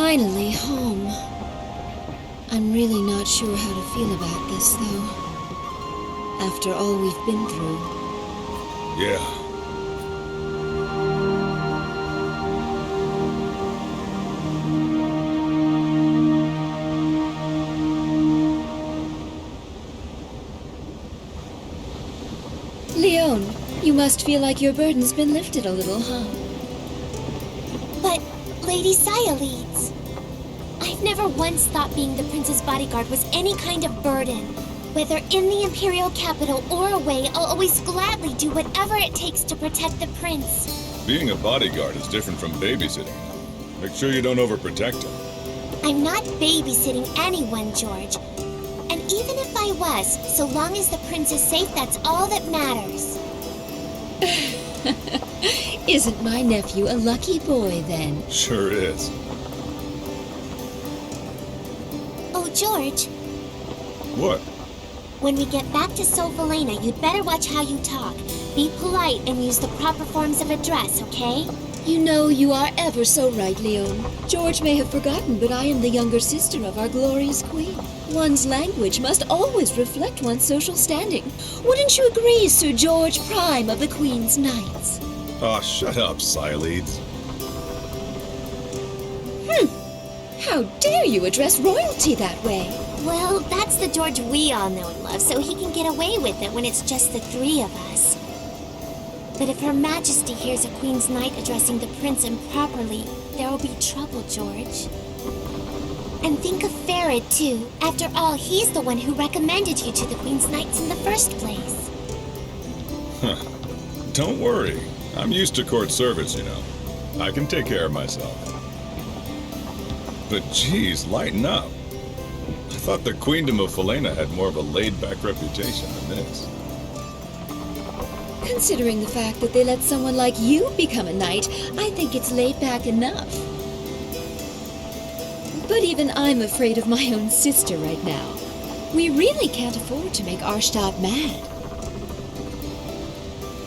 Finally home. I'm really not sure how to feel about this, though. After all we've been through. Yeah. Leon, you must feel like your burden's been lifted a little, huh? But, Lady Sayaleeds, I've never once thought being the prince's bodyguard was any kind of burden. Whether in the Imperial capital or away, I'll always gladly do whatever it takes to protect the prince. Being a bodyguard is different from babysitting. Make sure you don't overprotect him. I'm not babysitting anyone, George. And even if I was, so long as the prince is safe, that's all that matters. Isn't my nephew a lucky boy, then? Sure is. Oh, George. What? When we get back to Solvalena, you'd better watch how you talk. Be polite and use the proper forms of address, okay? You know, you are ever so right, Leon. George may have forgotten, but I am the younger sister of our glorious queen. One's language must always reflect one's social standing. Wouldn't you agree, Sir George Prime of the Queen's Knights? Aw, shut up, Sayaleeds. How dare you address royalty that way? Well, that's the George we all know and love, so he can get away with it when it's just the three of us. But if Her Majesty hears a Queen's Knight addressing the prince improperly, there will be trouble, George. And think of Farid, too. After all, he's the one who recommended you to the Queen's Knights in the first place. Huh. Don't worry. I'm used to court service, you know. I can take care of myself. But geez, lighten up. I thought the Queendom of Falena had more of a laid-back reputation than this. Considering the fact that they let someone like you become a knight, I think it's laid back enough. But even I'm afraid of my own sister right now. We really can't afford to make Arshtat mad.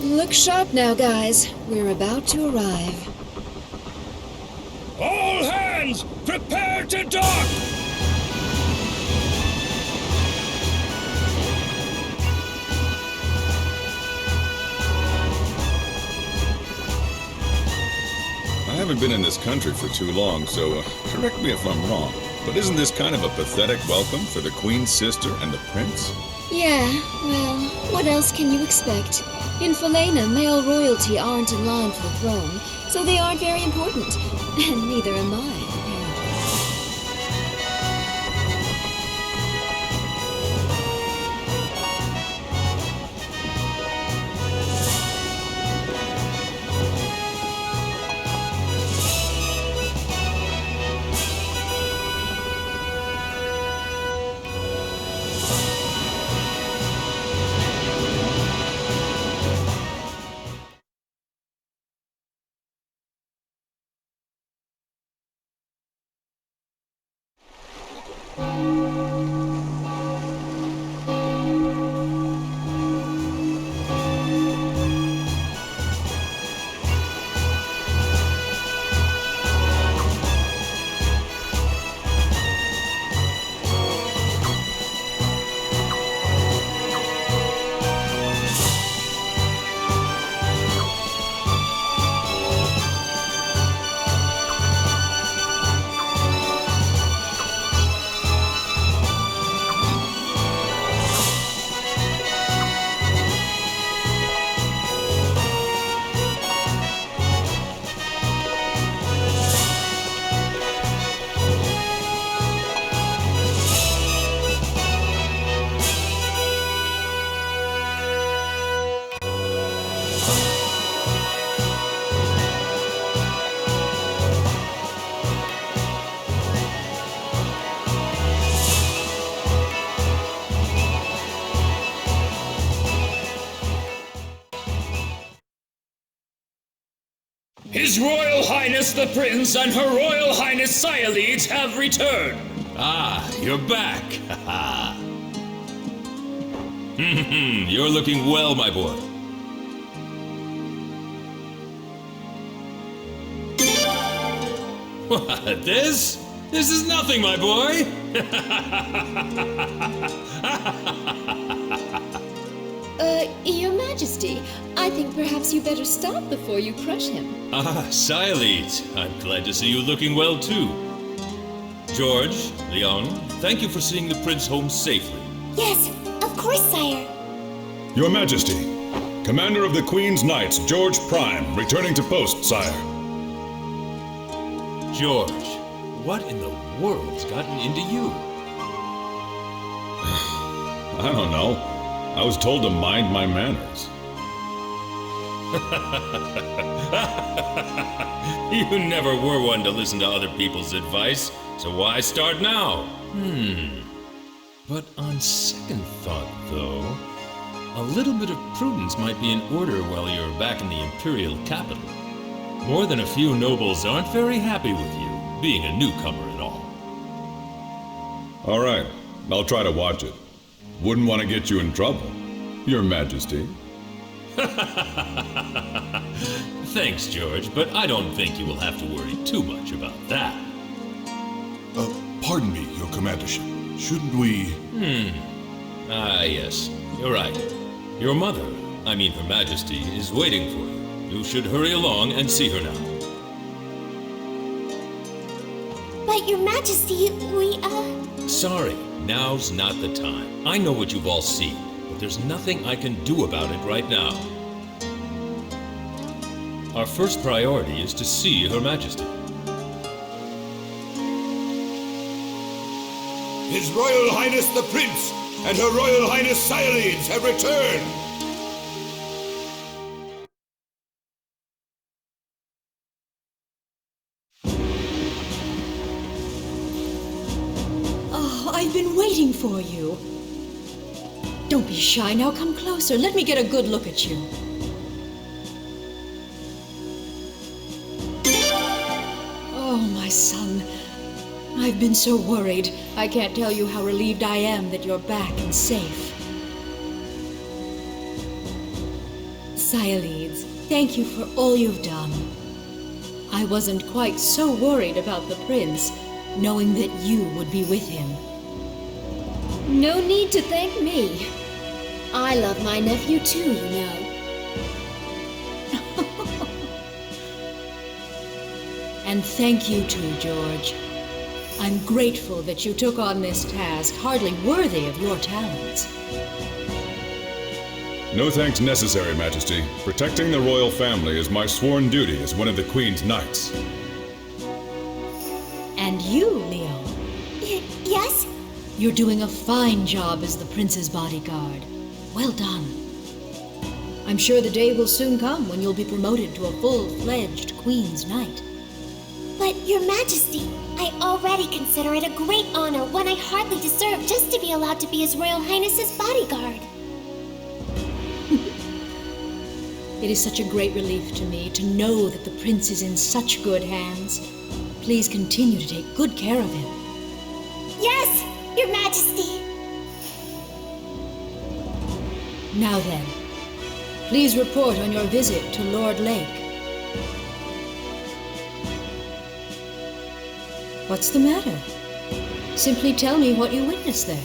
Look sharp now, guys. We're about to arrive. All hands, prepare to dock! I haven't been in this country for too long, so correct me if I'm wrong, but isn't this kind of a pathetic welcome for the Queen's sister and the Prince? Yeah, well, what else can you expect? In Falena, male royalty aren't in line for the throne, so they aren't very important. And neither am I, apparently. His Royal Highness the Prince and Her Royal Highness Sayaleeds have returned. Ah, you're back. You're looking well, my boy. What, this? This is nothing, my boy! Your Majesty, I think perhaps you better stop before you crush him. Ah, Sialeeds. I'm glad to see you looking well, too. George, Leon, thank you for seeing the prince home safely. Yes, of course, sire. Your Majesty, Commander of the Queen's Knights, George Prime, returning to post, sire. George, what in the world's gotten into you? I don't know. I was told to mind my manners. You never were one to listen to other people's advice, so why start now? But on second thought, though, a little bit of prudence might be in order while you're back in the Imperial capital. More than a few nobles aren't very happy with you, being a newcomer and all. All right, I'll try to watch it. Wouldn't want to get you in trouble, Your Majesty. Thanks, George, but I don't think you will have to worry too much about that. Pardon me, Your Commandership. Shouldn't we... Ah, yes, you're right. Your mother, I mean Her Majesty, is waiting for you. You should hurry along and see her now. But, Your Majesty, Sorry, now's not the time. I know what you've all seen, but there's nothing I can do about it right now. Our first priority is to see Her Majesty. His Royal Highness the Prince and Her Royal Highness Sialeeds have returned! Oh, I've been waiting for you. Don't be shy now, come closer. Let me get a good look at you. Oh, my son. I've been so worried. I can't tell you how relieved I am that you're back and safe. Sialeeds, thank you for all you've done. I wasn't quite so worried about the prince, knowing that you would be with him. No need to thank me. I love my nephew too, you know. And thank you too, George. I'm grateful that you took on this task, hardly worthy of your talents. No thanks necessary, Majesty. Protecting the royal family is my sworn duty as one of the Queen's Knights. And you, Leon. Yes? You're doing a fine job as the prince's bodyguard. Well done. I'm sure the day will soon come when you'll be promoted to a full-fledged Queen's Knight. But, Your Majesty, I already consider it a great honor, one I hardly deserve, just to be allowed to be His Royal Highness's bodyguard. It is such a great relief to me to know that the prince is in such good hands. Please continue to take good care of him. Yes, Your Majesty! Now then, please report on your visit to Lord Lake. What's the matter? Simply tell me what you witnessed there.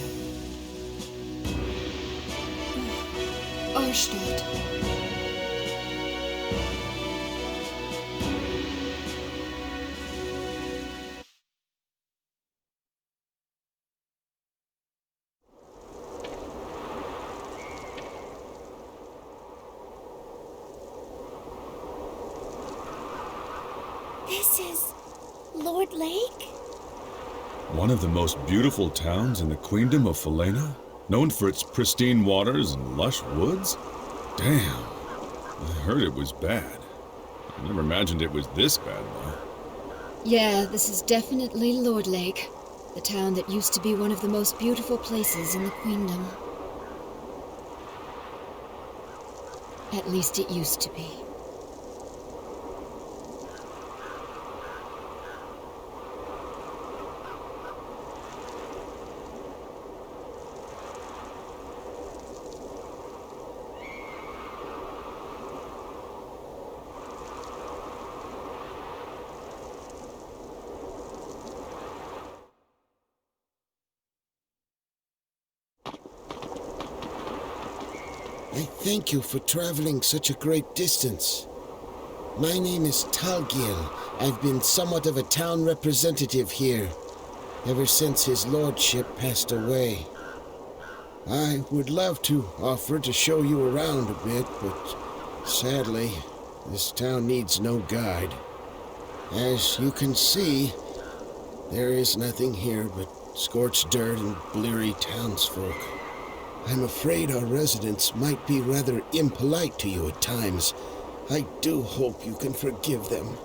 Arstadt. This is Lord Lake? One of the most beautiful towns in the Queendom of Falena? Known for its pristine waters and lush woods? Damn. I heard it was bad. I never imagined it was this bad, though. Yeah, this is definitely Lord Lake, the town that used to be one of the most beautiful places in the Queendom. At least it used to be. I thank you for traveling such a great distance. My name is Talgil. I've been somewhat of a town representative here, ever since his lordship passed away. I would love to offer to show you around a bit, but sadly, this town needs no guide. As you can see, there is nothing here but scorched dirt and bleary townsfolk. I'm afraid our residents might be rather impolite to you at times. I do hope you can forgive them.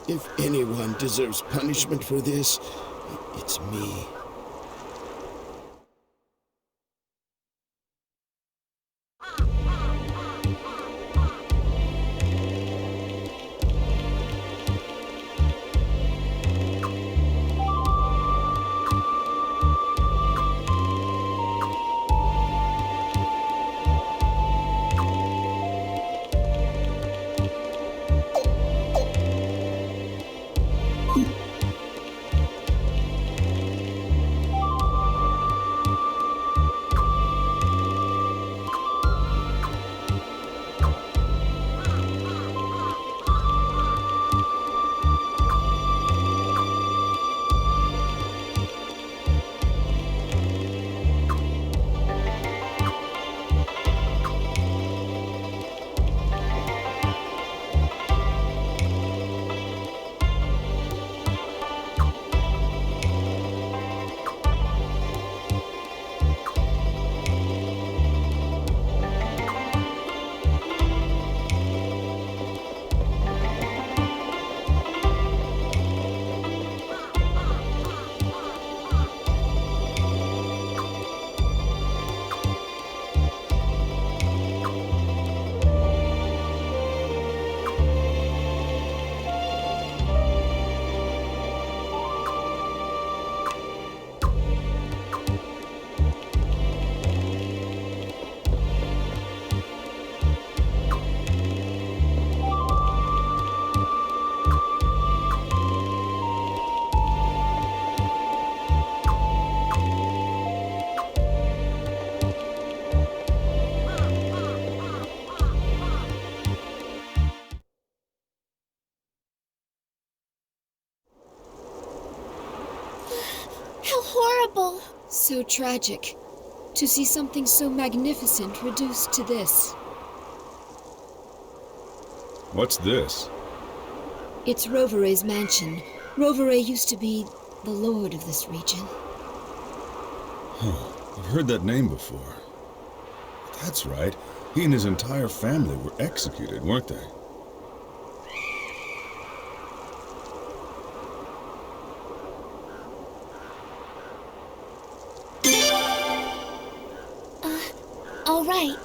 If anyone deserves punishment for this, it's me. How horrible! So tragic. To see something so magnificent reduced to this. What's this? It's Rovere's mansion. Rovere used to be the lord of this region. Huh. I've heard that name before. That's right. He and his entire family were executed, weren't they? All right.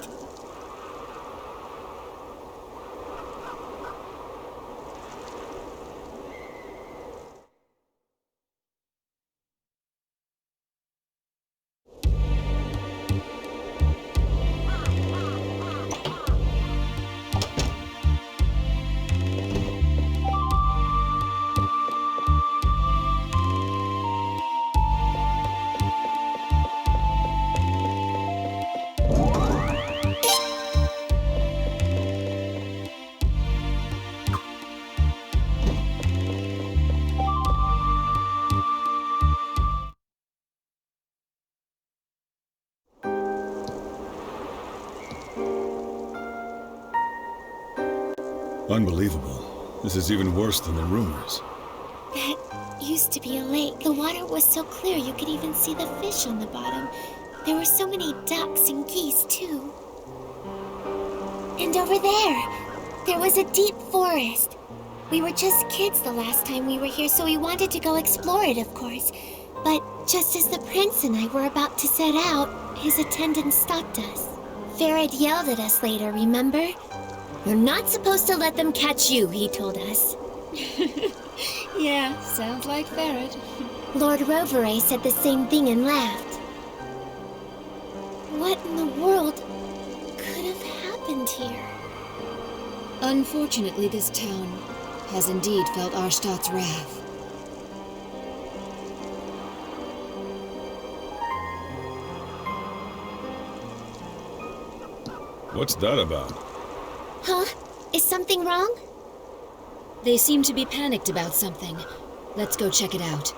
Unbelievable. This is even worse than the rumors. That used to be a lake. The water was so clear you could even see the fish on the bottom. There were so many ducks and geese, too. And over there was a deep forest. We were just kids the last time we were here, so we wanted to go explore it, of course. But just as the prince and I were about to set out, his attendant stopped us. Farad yelled at us later, remember? "You're not supposed to let them catch you," he told us. Yeah, sounds like Farad. Lord Rovere said the same thing and laughed. What in the world could have happened here? Unfortunately, this town has indeed felt Arstad's wrath. What's that about? Huh? Is something wrong? They seem to be panicked about something. Let's go check it out.